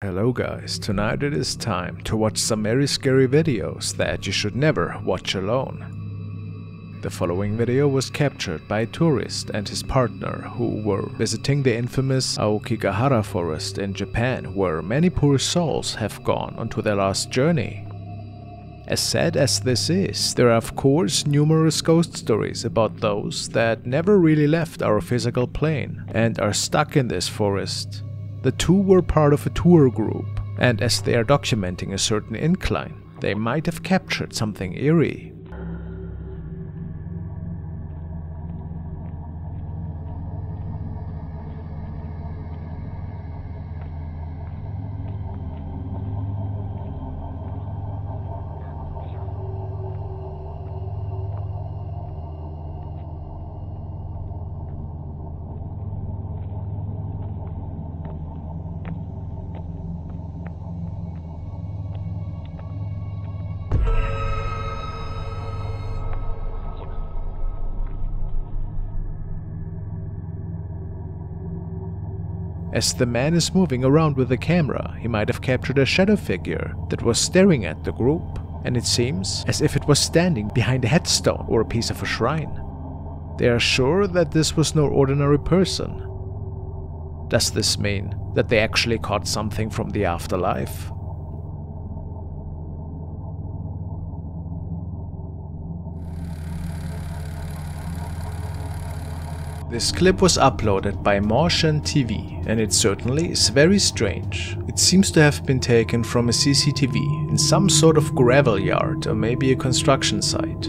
Hello guys, tonight it is time to watch some very scary videos that you should never watch alone. The following video was captured by a tourist and his partner who were visiting the infamous Aokigahara forest in Japan, where many poor souls have gone onto their last journey. As sad as this is, there are of course numerous ghost stories about those that never really left our physical plane and are stuck in this forest. The two were part of a tour group, and as they are documenting a certain incline, they might have captured something eerie. As the man is moving around with the camera, he might have captured a shadow figure that was staring at the group, and it seems as if it was standing behind a headstone or a piece of a shrine. They are sure that this was no ordinary person. Does this mean that they actually caught something from the afterlife? This clip was uploaded by MacLeod, and it certainly is very strange. It seems to have been taken from a CCTV in some sort of gravel yard or maybe a construction site.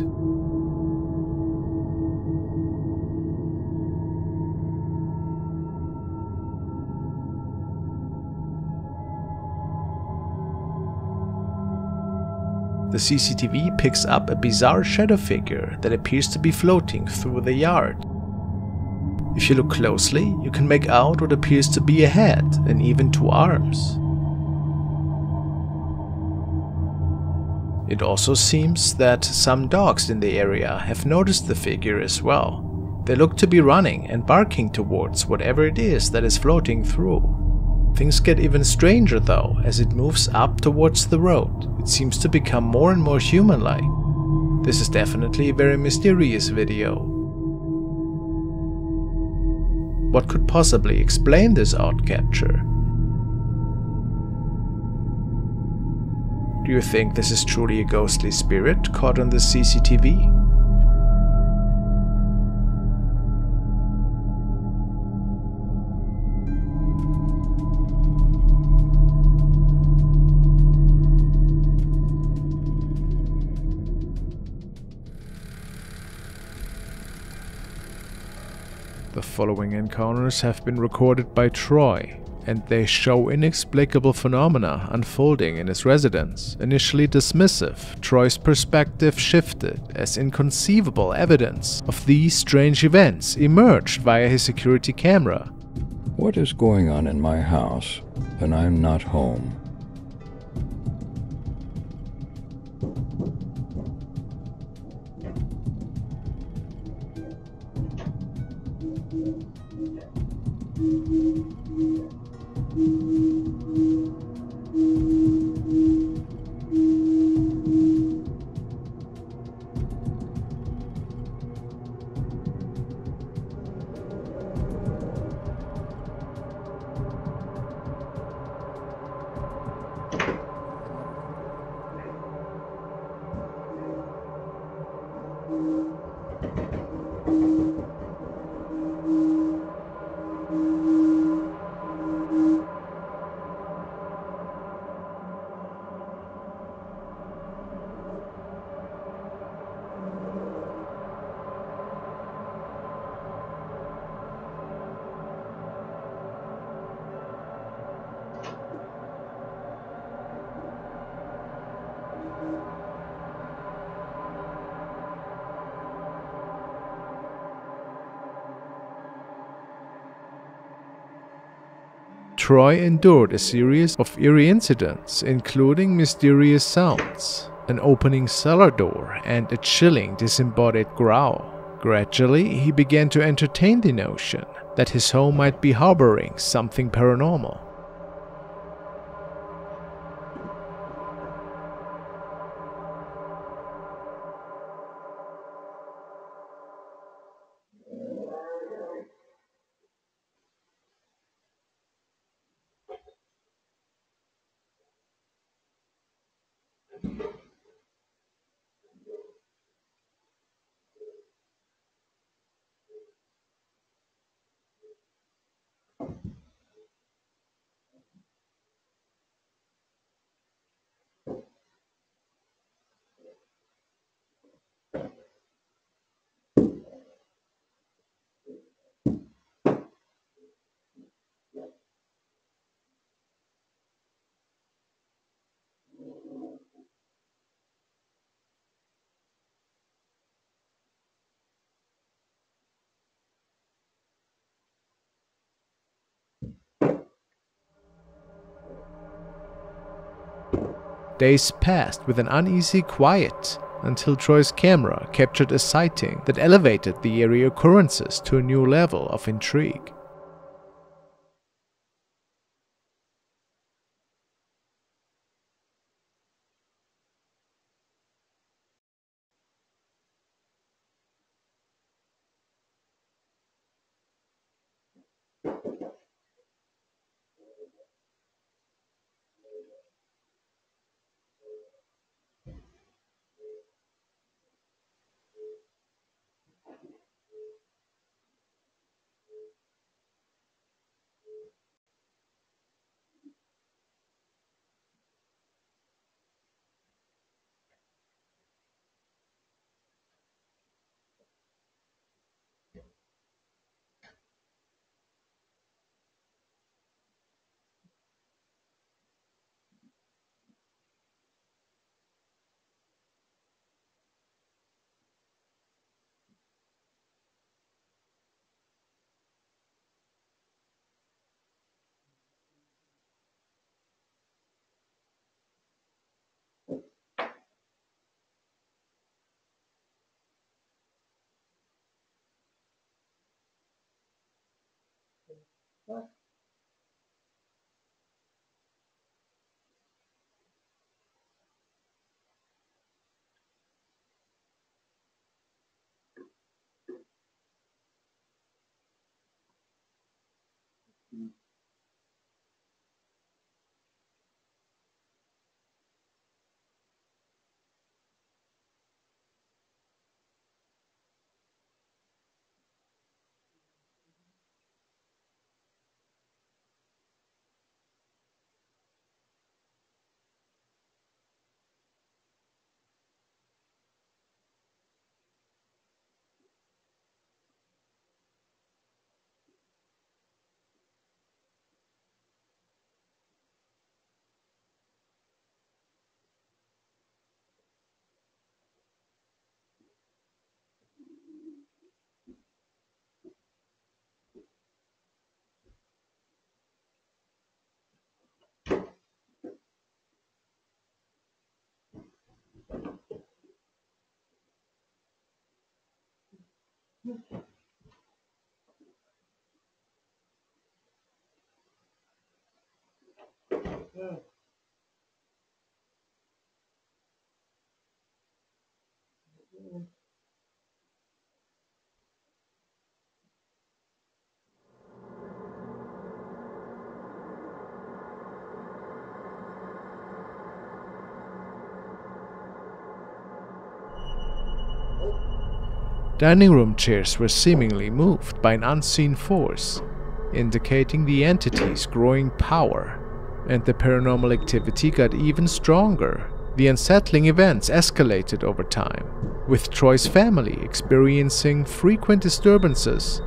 The CCTV picks up a bizarre shadow figure that appears to be floating through the yard. If you look closely, you can make out what appears to be a head and even two arms. It also seems that some dogs in the area have noticed the figure as well. They look to be running and barking towards whatever it is that is floating through. Things get even stranger though as it moves up towards the road. It seems to become more and more human-like. This is definitely a very mysterious video. What could possibly explain this odd capture? Do you think this is truly a ghostly spirit caught on the CCTV? The following encounters have been recorded by Troy, and they show inexplicable phenomena unfolding in his residence. Initially dismissive, Troy's perspective shifted as inconceivable evidence of these strange events emerged via his security camera. What is going on in my house when I'm not home? Troy endured a series of eerie incidents, including mysterious sounds, an opening cellar door, and a chilling disembodied growl. Gradually, he began to entertain the notion that his home might be harboring something paranormal. Days passed with an uneasy quiet until Troy's camera captured a sighting that elevated the eerie occurrences to a new level of intrigue. Dining room chairs were seemingly moved by an unseen force, indicating the entity's growing power, and the paranormal activity got even stronger. The unsettling events escalated over time, with Troy's family experiencing frequent disturbances.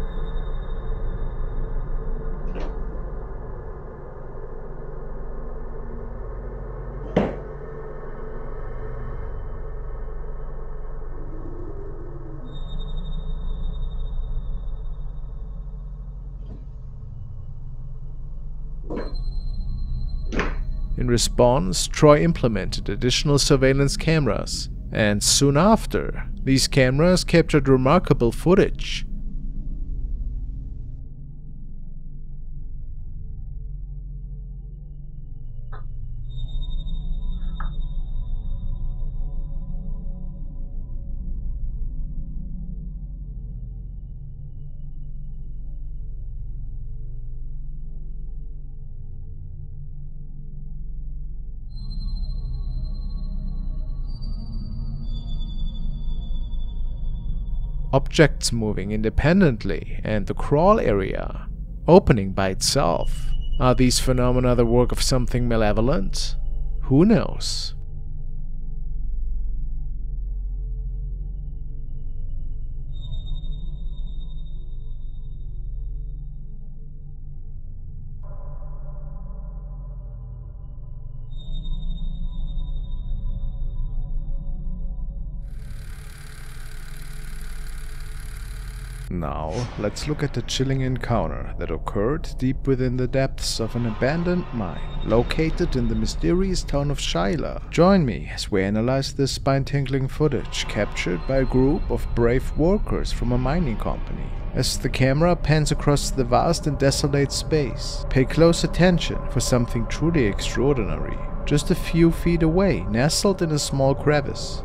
In response, Troy implemented additional surveillance cameras, and soon after, these cameras captured remarkable footage. Objects moving independently, and the crawl area opening by itself. Are these phenomena the work of something malevolent? Who knows? Now, let's look at the chilling encounter that occurred deep within the depths of an abandoned mine located in the mysterious town of Shiloh. Join me as we analyze this spine-tingling footage captured by a group of brave workers from a mining company. As the camera pans across the vast and desolate space, pay close attention for something truly extraordinary. Just a few feet away, nestled in a small crevice,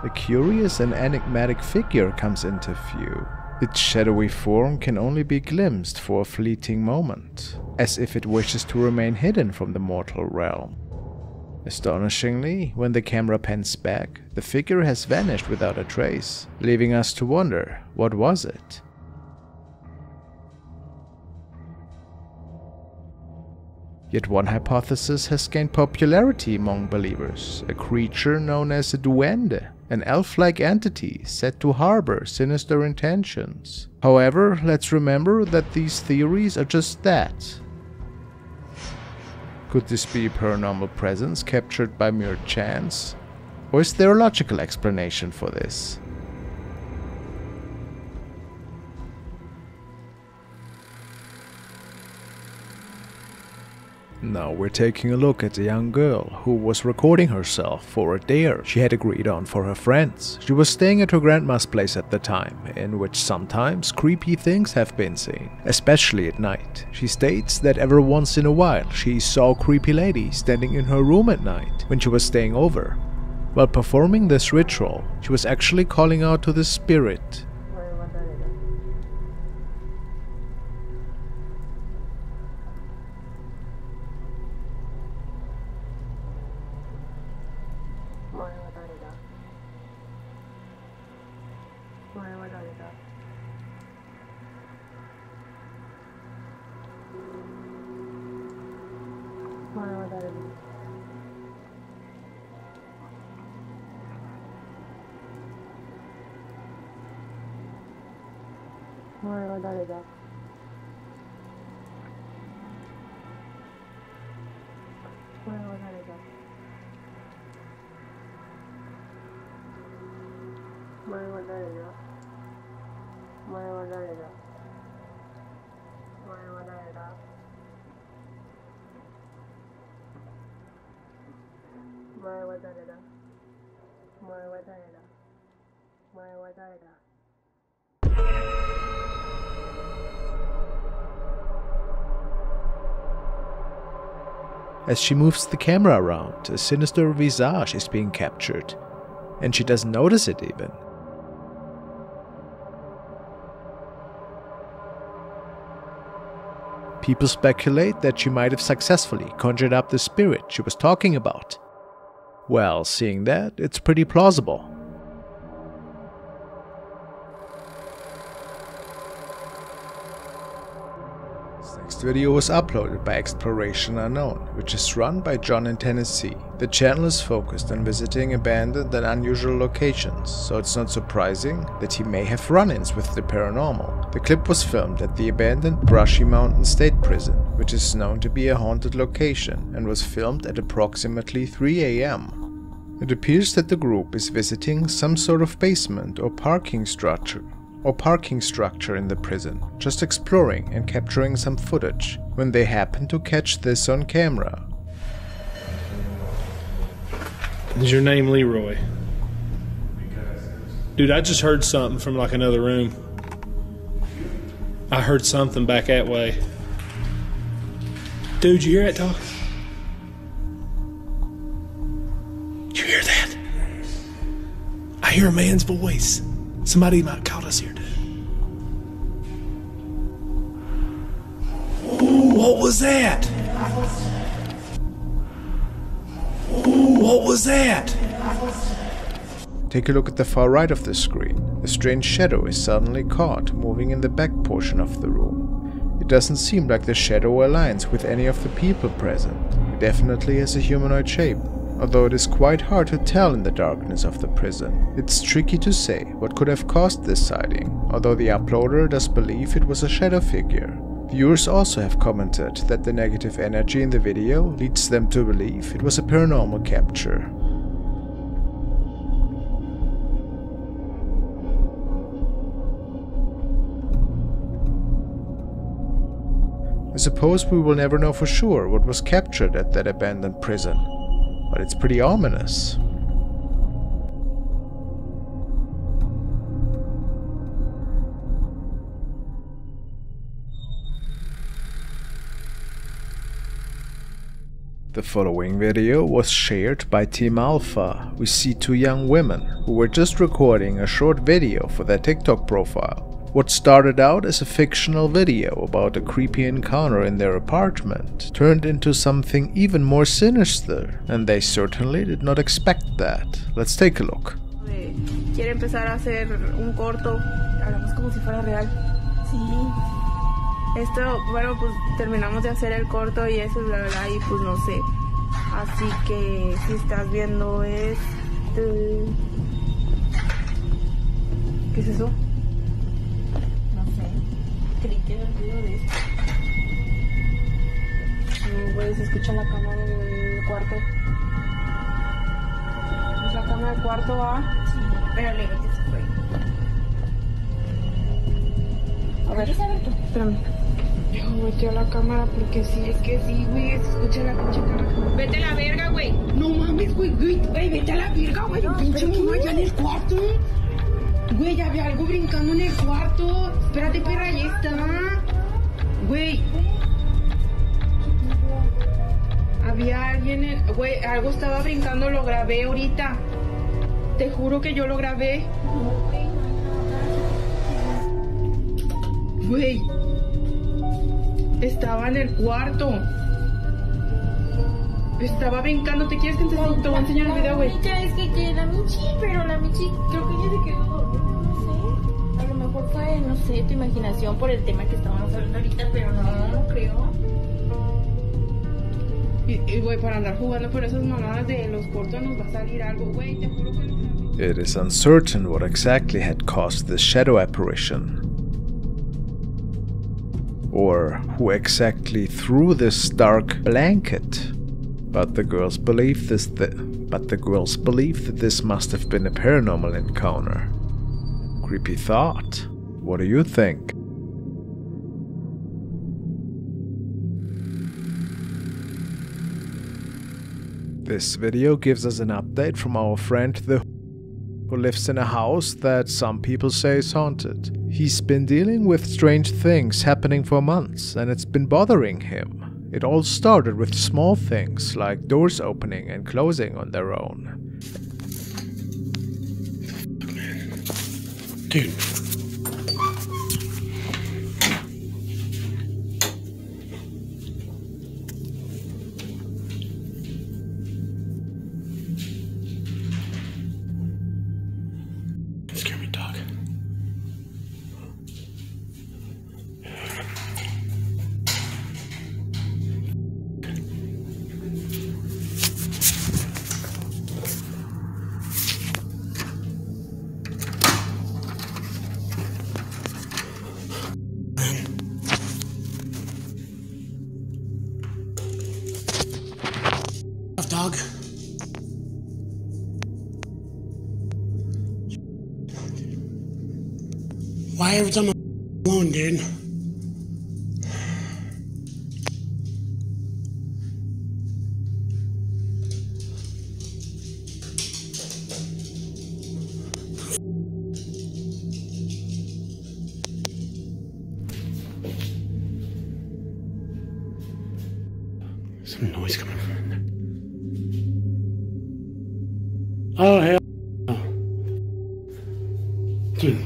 a curious and enigmatic figure comes into view. Its shadowy form can only be glimpsed for a fleeting moment, as if it wishes to remain hidden from the mortal realm. Astonishingly, when the camera pans back, the figure has vanished without a trace, leaving us to wonder, what was it? Yet one hypothesis has gained popularity among believers, a creature known as a duende, an elf-like entity said to harbor sinister intentions. However, let's remember that these theories are just that. Could this be a paranormal presence captured by mere chance? Or is there a logical explanation for this? Now we're taking a look at a young girl who was recording herself for a dare she had agreed on for her friends. She was staying at her grandma's place at the time, in which sometimes creepy things have been seen, especially at night. She states that every once in a while she saw a creepy lady standing in her room at night when she was staying over. While performing this ritual, she was actually calling out to the spirit. As she moves the camera around, a sinister visage is being captured, and she doesn't notice it even. People speculate that she might have successfully conjured up the spirit she was talking about. Well, seeing that, it's pretty plausible. This next video was uploaded by Exploration Unknown, which is run by John in Tennessee. The channel is focused on visiting abandoned and unusual locations, so it's not surprising that he may have run-ins with the paranormal. The clip was filmed at the abandoned Brushy Mountain State Prison, which is known to be a haunted location, and was filmed at approximately 3 AM. It appears that the group is visiting some sort of basement or parking structure in the prison, just exploring and capturing some footage, when they happen to catch this on camera. Is your name Leroy? Dude, I just heard something from like another room. I heard something back that way. Dude, you hear that talk? Did you hear that? I hear a man's voice. Somebody might call us here, dude. Ooh, what was that? Ooh, what was that? Take a look at the far right of the screen. A strange shadow is suddenly caught moving in the back portion of the room. It doesn't seem like the shadow aligns with any of the people present. It definitely has a humanoid shape, although it is quite hard to tell in the darkness of the prison. It's tricky to say what could have caused this sighting, although the uploader does believe it was a shadow figure. Viewers also have commented that the negative energy in the video leads them to believe it was a paranormal capture. I suppose we will never know for sure what was captured at that abandoned prison, but it's pretty ominous. The following video was shared by Team Alpha. We see two young women who were just recording a short video for their TikTok profile. What started out as a fictional video about a creepy encounter in their apartment turned into something even more sinister, and they certainly did not expect that. Let's take a look. Quiere empezar a hacer un corto, hablamos como si fuera real. Sí. Esto, bueno, pues terminamos de hacer el corto y eso es la verdad, y pues no sé. Así que si estás viendo esto... ¿Qué es eso? Creí que era el ruido de esto. No, güey, se escucha la cama del cuarto. ¿Es la cama del cuarto, va? Sí, pero le que se fue. A ver, espérame. Yo volteo la cámara porque sí, es que sí, güey, se escucha la pinche cara. Vete a la verga, güey. No mames, güey, vete a la verga, güey. No, pinche mono allá en el cuarto. Güey, ya había algo brincando en el cuarto. Espérate, perra, ahí está. Güey. Había alguien güey, algo estaba brincando, lo grabé ahorita. Te juro que yo lo grabé. Güey. Estaba en el cuarto. Estaba brincando. ¿Te quieres que te voy a enseñar el video, güey? Es que la Michi, pero la Michi creo que ella se quedó dormida, no sé. A lo mejor fue, no sé, tu imaginación por el tema que estábamos hablando ahorita, pero no creo. Y güey, para andar jugando por esas mamadas de los cortos nos va a salir algo, güey, te juro que no. It is uncertain what exactly had caused this shadow apparition, or who exactly threw this dark blanket. But the girls believe that this must have been a paranormal encounter. Creepy thought. What do you think? This video gives us an update from our friend who lives in a house that some people say is haunted. He's been dealing with strange things happening for months, and it's been bothering him. It all started with small things like doors opening and closing on their own. Dude. Scare me, dog. Dog. Why every time I'm alone, dude? Some noise coming from in there. Oh, hell no. Dude.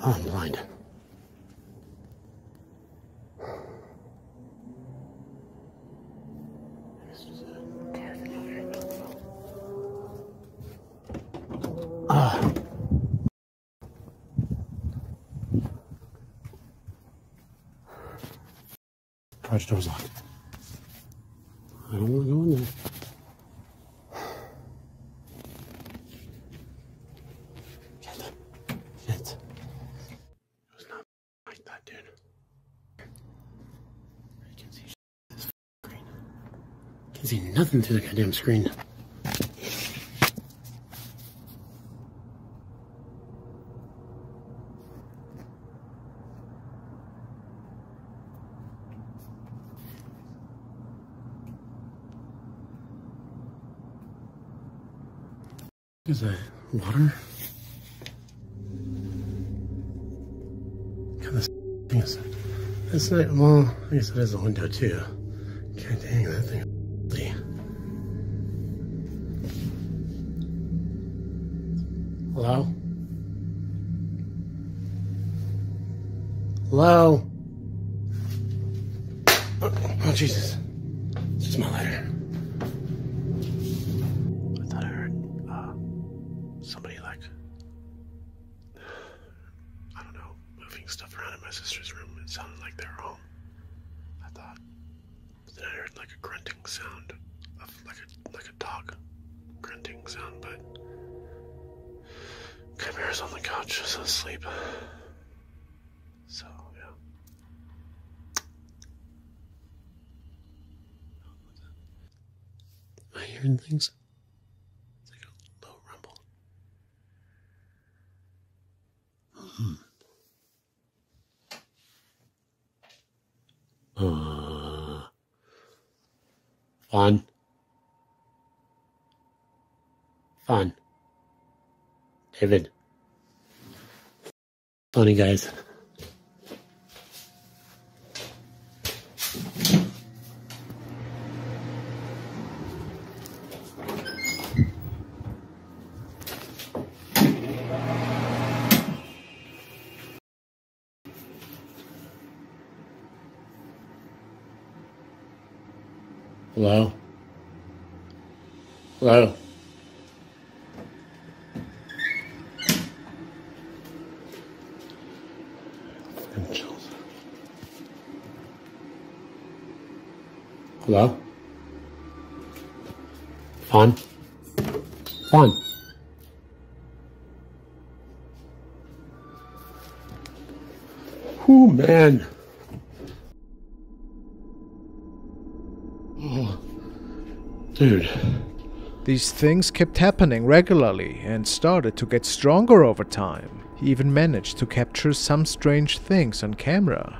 Oh, I'm blind. Garage door's locked. I don't want to go in there. Shit. It was not like that, dude. I can see this screen. I can see nothing through the goddamn screen. Is that water? God, this thing is... That's not... Well, I guess it is a window, too. God dang, that thing is... Hello? Hello? Oh, Jesus. It's just my lighter. I thought I heard, somebody like, I don't know, moving stuff around in my sister's room. It sounded like they were home, I thought. But then I heard like a grunting sound of like a dog grunting sound, but Chimera's on the couch, just asleep. So, yeah. Am I hearing things? It's like a low rumble. Fun. Fun. David. Funny guys. Hello? Hello? Fucking chills. Hello? Fun? Fun. Whew, man. Oh, dude. These things kept happening regularly and started to get stronger over time. He even managed to capture some strange things on camera.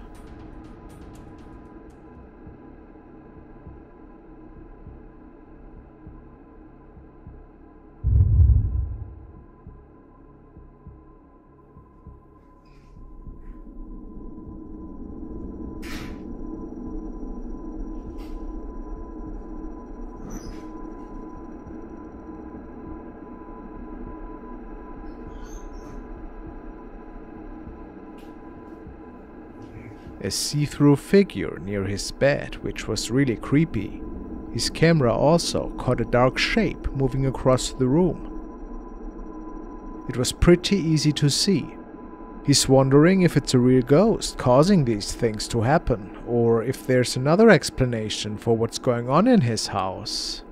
A see-through figure near his bed, which was really creepy. His camera also caught a dark shape moving across the room. It was pretty easy to see. He's wondering if it's a real ghost causing these things to happen, or if there's another explanation for what's going on in his house.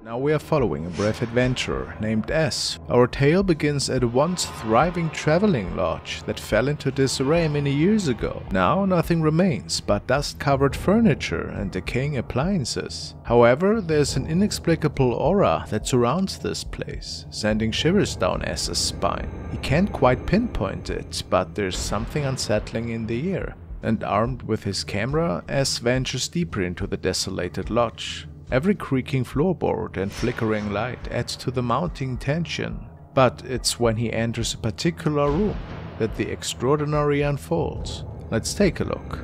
Now we are following a brave adventurer named S. Our tale begins at a once thriving traveling lodge that fell into disarray many years ago. Now nothing remains but dust-covered furniture and decaying appliances. However, there's an inexplicable aura that surrounds this place, sending shivers down S's spine. He can't quite pinpoint it, but there's something unsettling in the air. And armed with his camera, S ventures deeper into the desolated lodge. Every creaking floorboard and flickering light adds to the mounting tension, but it's when he enters a particular room that the extraordinary unfolds. Let's take a look.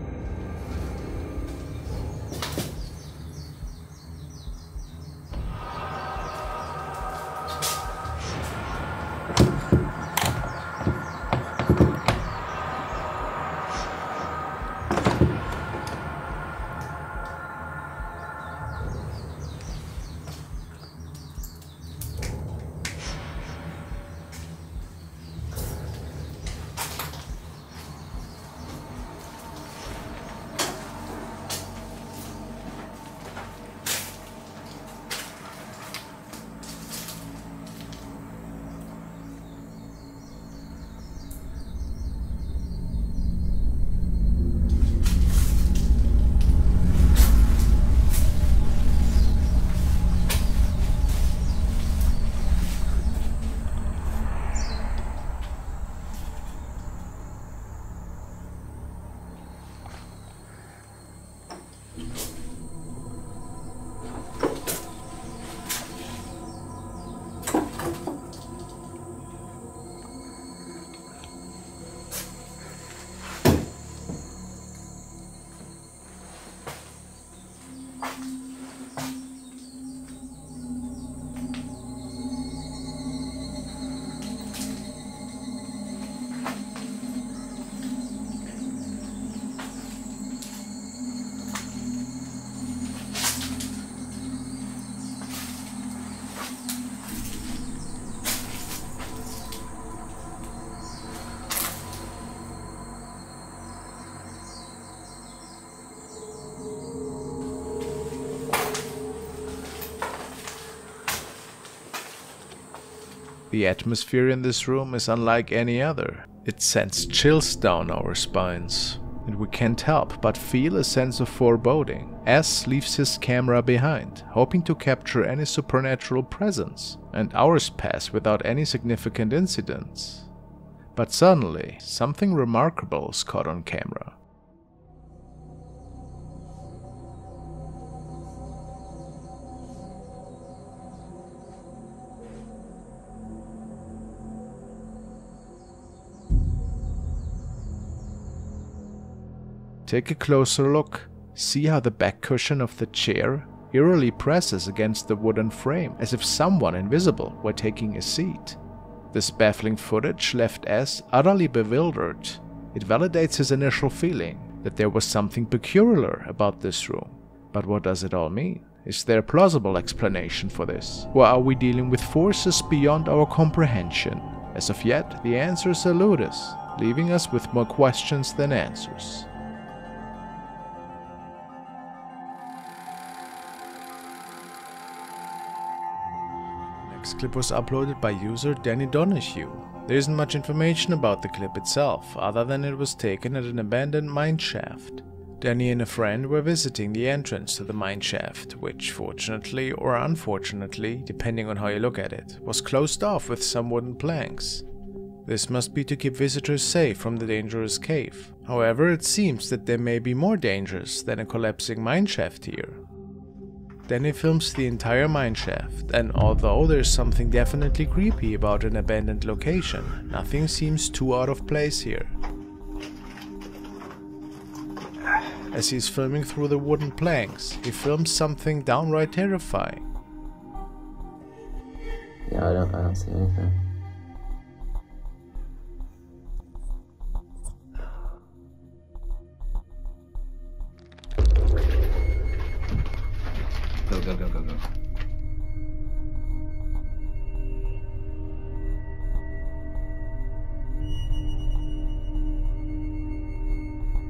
The atmosphere in this room is unlike any other. It sends chills down our spines, and we can't help but feel a sense of foreboding. S leaves his camera behind, hoping to capture any supernatural presence, and hours pass without any significant incidents. But suddenly, something remarkable is caught on camera. Take a closer look. See how the back cushion of the chair eerily presses against the wooden frame, as if someone invisible were taking a seat. This baffling footage left S utterly bewildered. It validates his initial feeling that there was something peculiar about this room. But what does it all mean? Is there a plausible explanation for this? Or are we dealing with forces beyond our comprehension? As of yet, the answers elude us, leaving us with more questions than answers. This clip was uploaded by user Danny Donahue. There isn't much information about the clip itself, other than it was taken at an abandoned mine shaft. Danny and a friend were visiting the entrance to the mine shaft, which fortunately or unfortunately, depending on how you look at it, was closed off with some wooden planks. This must be to keep visitors safe from the dangerous cave. However, it seems that there may be more dangers than a collapsing mine shaft here. Danny films the entire mine shaft, and although there's something definitely creepy about an abandoned location, nothing seems too out of place here. As he's filming through the wooden planks, he films something downright terrifying. Yeah, I don't see anything. Go.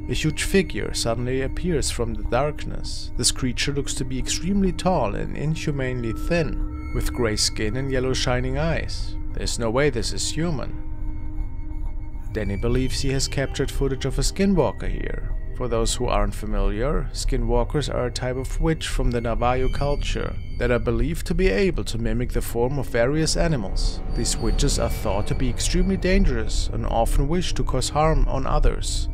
A huge figure suddenly appears from the darkness. This creature looks to be extremely tall and inhumanely thin, with grey skin and yellow shining eyes. There's no way this is human. Danny believes he has captured footage of a skinwalker here. For those who aren't familiar, skinwalkers are a type of witch from the Navajo culture that are believed to be able to mimic the form of various animals. These witches are thought to be extremely dangerous and often wish to cause harm on others.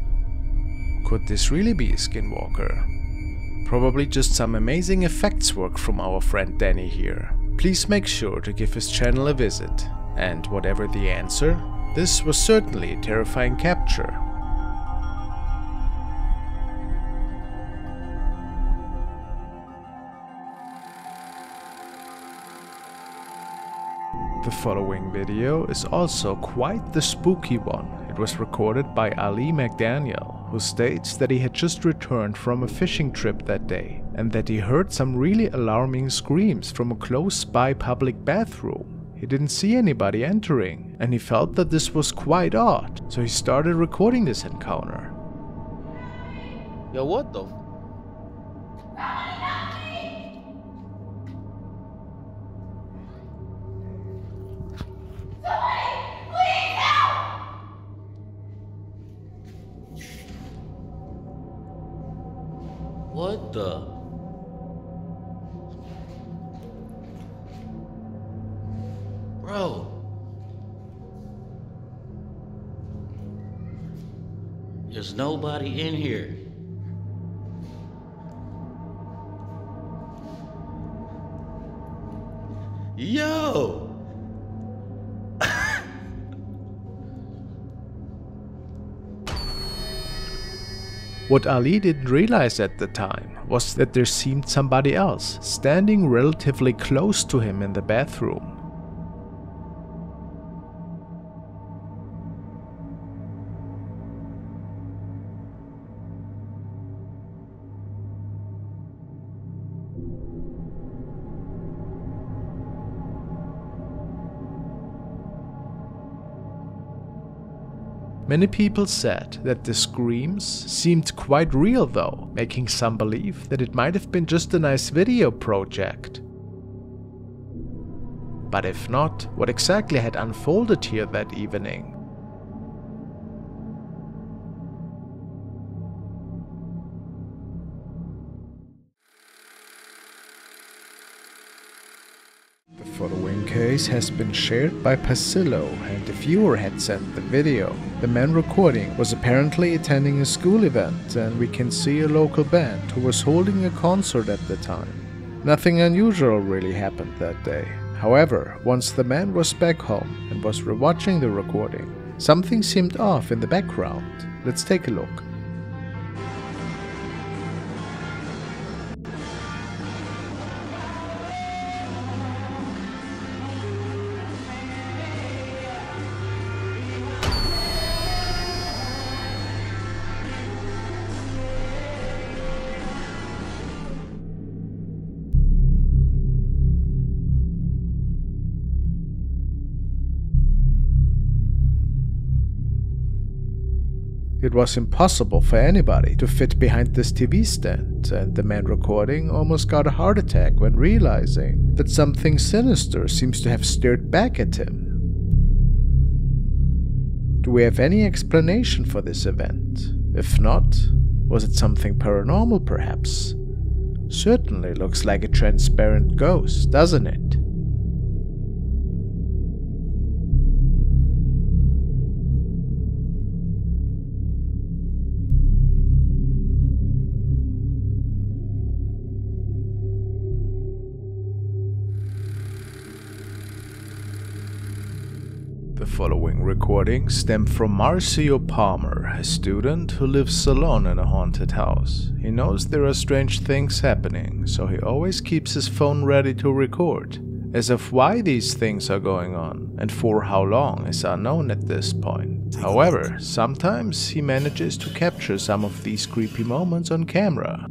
Could this really be a skinwalker? Probably just some amazing effects work from our friend Danny here. Please make sure to give his channel a visit. And whatever the answer, this was certainly a terrifying capture. The following video is also quite the spooky one. It was recorded by Ali McDaniel, who states that he had just returned from a fishing trip that day and that he heard some really alarming screams from a close-by public bathroom. He didn't see anybody entering, and he felt that this was quite odd, so he started recording this encounter. Yo, what the? What the? Bro. There's nobody in here. Yo! What Ali didn't realize at the time was that there seemed somebody else standing relatively close to him in the bathroom. Many people said that the screams seemed quite real though, making some believe that it might have been just a nice video project. But if not, what exactly had unfolded here that evening? The following case has been shared by Pasillo, and the viewer had sent the video. The man recording was apparently attending a school event, and we can see a local band who was holding a concert at the time. Nothing unusual really happened that day. However, once the man was back home and was rewatching the recording, something seemed off in the background. Let's take a look. It was impossible for anybody to fit behind this TV stand, and the man recording almost got a heart attack when realizing that something sinister seems to have stared back at him. Do we have any explanation for this event? If not, was it something paranormal perhaps? Certainly looks like a transparent ghost, doesn't it? The following recording stemmed from Marcio Palmer, a student who lives alone in a haunted house. He knows there are strange things happening, so he always keeps his phone ready to record. As of why these things are going on and for how long is unknown at this point. However, sometimes he manages to capture some of these creepy moments on camera.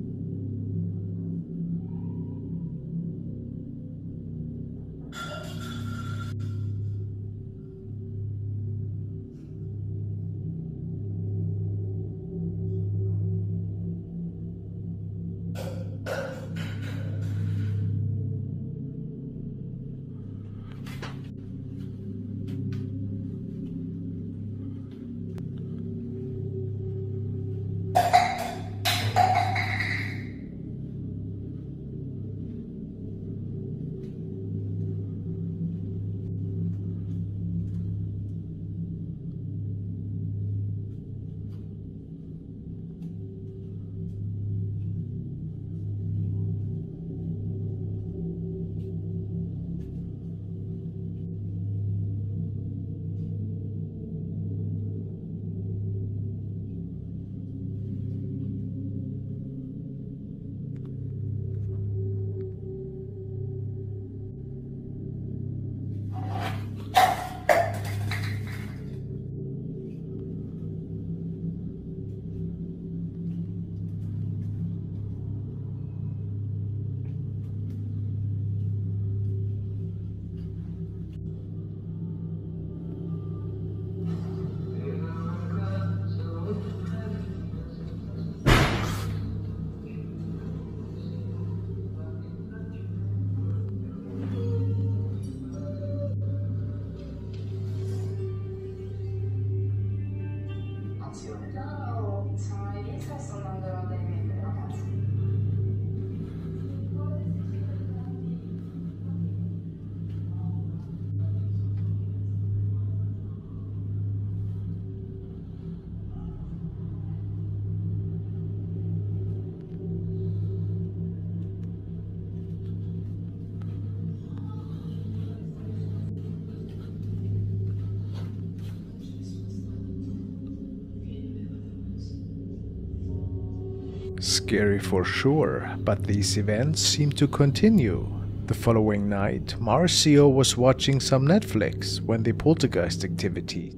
Scary for sure, but these events seem to continue. The following night, Marcio was watching some Netflix when the poltergeist activity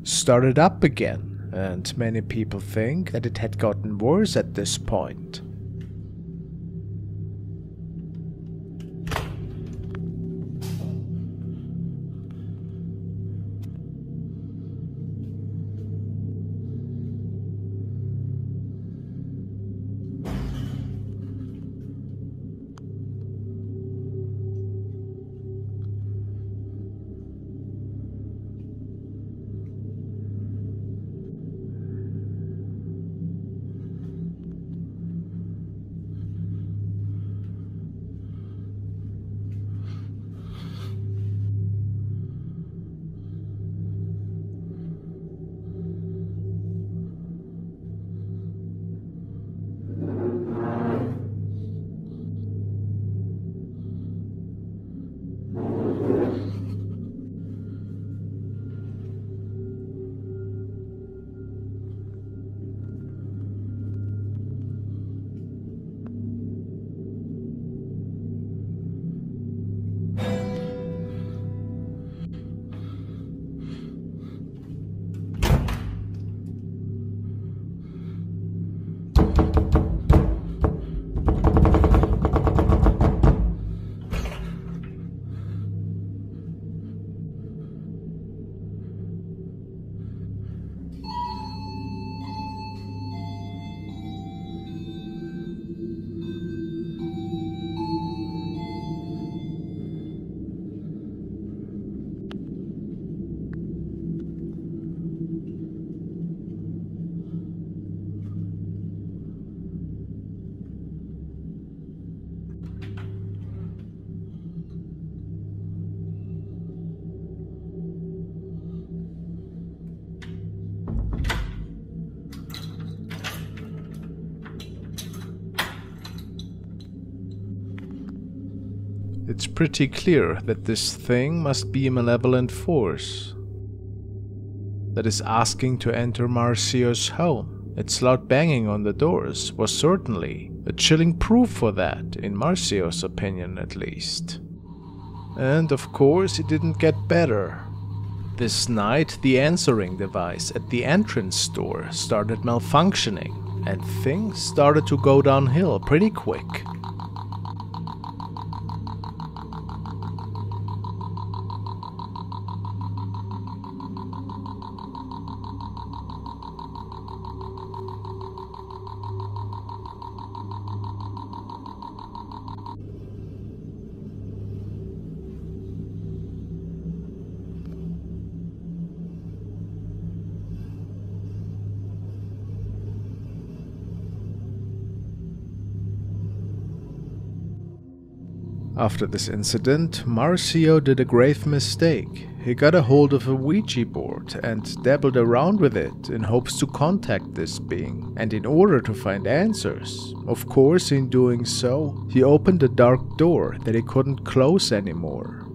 started up again, and many people think that it had gotten worse at this point. it's pretty clear that this thing must be a malevolent force that is asking to enter Marcio's home. Its loud banging on the doors was certainly a chilling proof for that, in Marcio's opinion at least. And of course it didn't get better. This night the answering device at the entrance door started malfunctioning, and things started to go downhill pretty quick. After this incident, Marcio did a grave mistake. He got a hold of a Ouija board and dabbled around with it in hopes to contact this being, and in order to find answers. Of course, in doing so, he opened a dark door that he couldn't close anymore.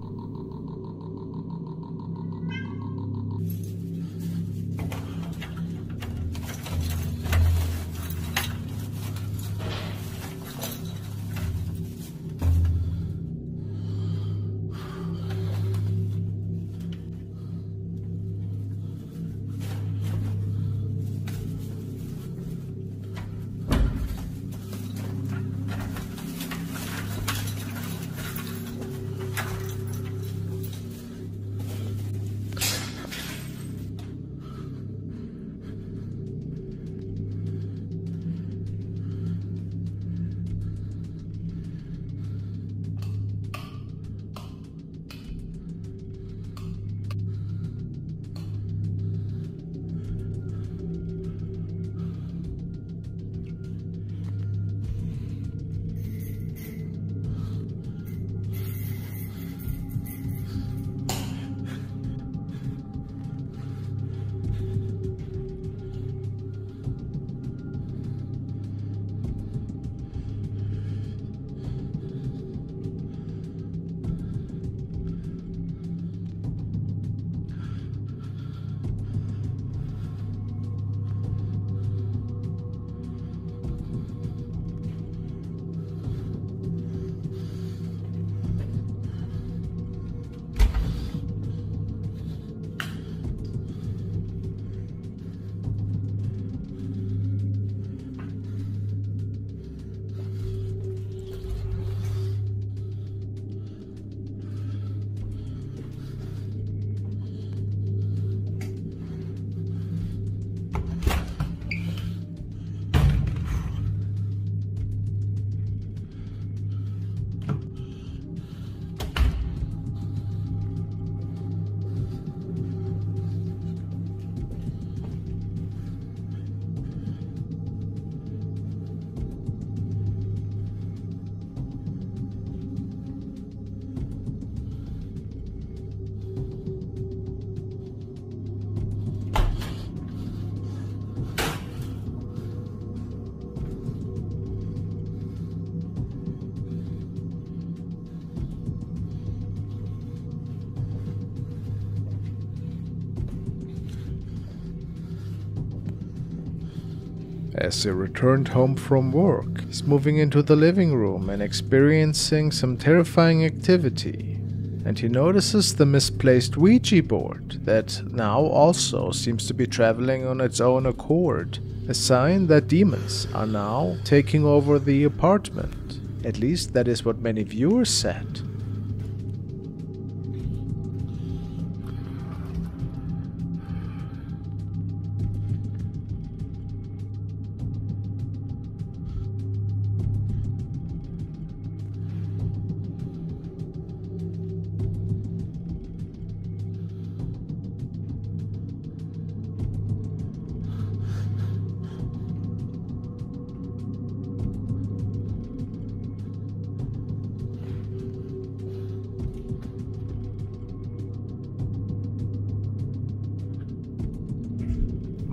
As he returned home from work, he's moving into the living room and experiencing some terrifying activity. And he notices the misplaced Ouija board that now also seems to be traveling on its own accord, a sign that demons are now taking over the apartment. At least that is what many viewers said.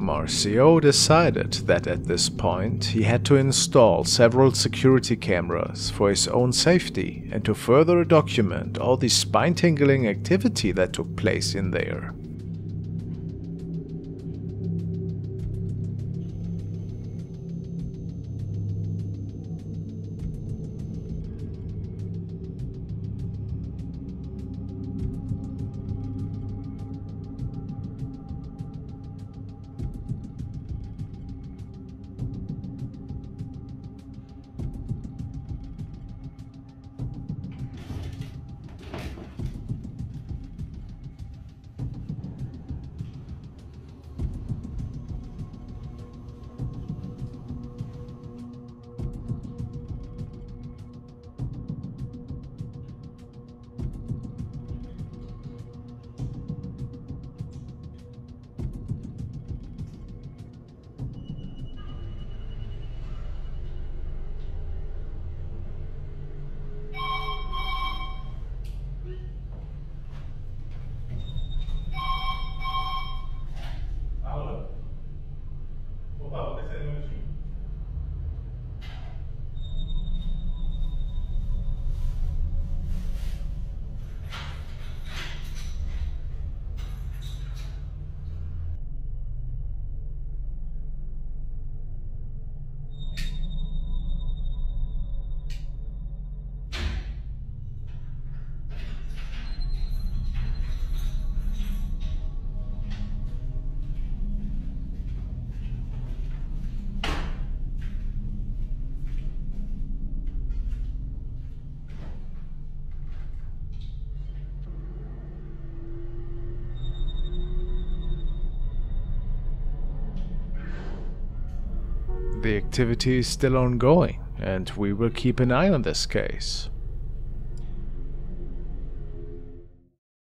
Marcio decided that at this point he had to install several security cameras for his own safety and to further document all the spine-tingling activity that took place in there. The activity is still ongoing, and we will keep an eye on this case.